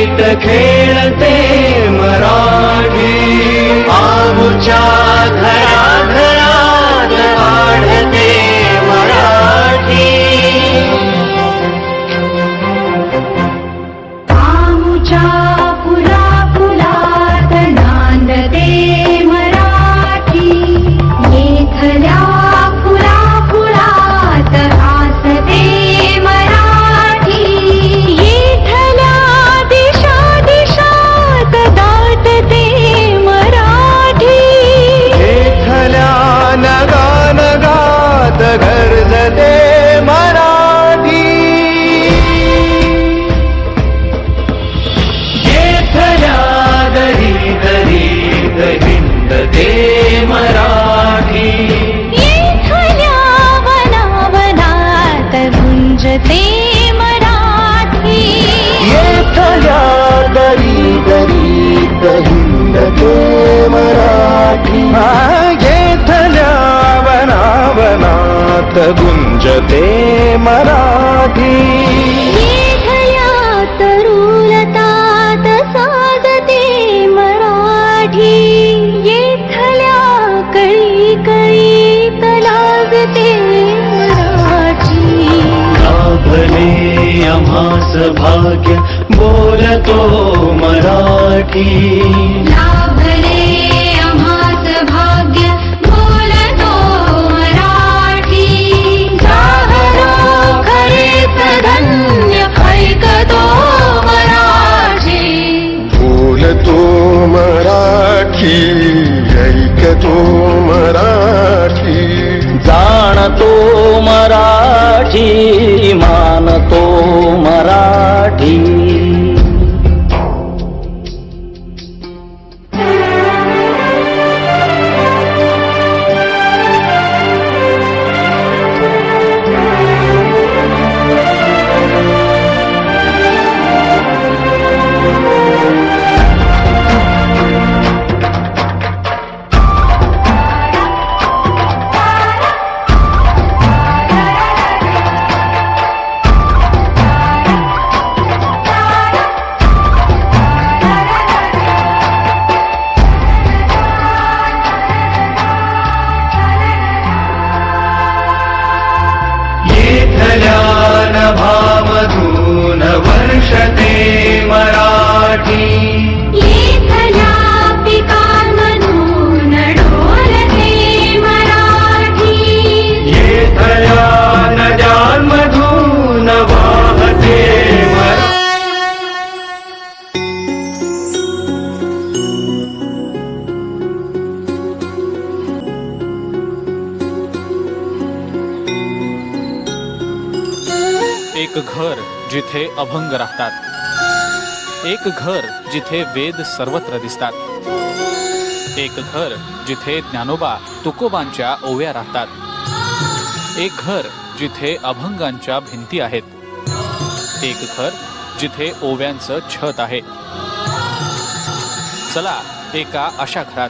गीत खेळते मराठी, आमुच्या घराघरात वाढते मराठी. आमुच्या फुला फुलात नांदते मराठी, येथल्या फुला फुलात आसते मराठी, येथल्या दिशा दिशात दाटते मराठी, येथल्या नगा नगात गरजते मराठी, येथल्या दरी दरीत हिंडते मराठी, येथल्या वनावनात गुंजते मराठी, येथल्या दरी दरीत हिंडते मराठी, येथल्या वनावनात गुंजते मराठी. येथल्या तरुलतात साजते मराठी, येथल्या कळी कळीत लाजते मराठी. लाभले आम्हास भाग्य बोलतो मराठी, लाभले आम्हास भाग्य बोलतो मराठी, जाहरो खरेच धन्य ऐकतो मराठी, बोलतो मराठी, ऐकतो मराठी, जाणतो मराठी, मानतो मराठी. येथल्या नभामधून वर्षते मराठी, येथल्या पिकांमधून डोलते मराठी, येथल्या नद्यांमधून वाहते मराठी. एक घर जिथे अभंग राहतात, एक घर जिथे वेद सर्वत्र दिसतात, एक घर जिथे ज्ञानोबा तुकोबांच्या ओव्या राहतात, एक घर जिथे अभंगांच्या भिंती आहेत, एक घर जिथे ओव्यांचं छत आहे. चला एका अशा घरात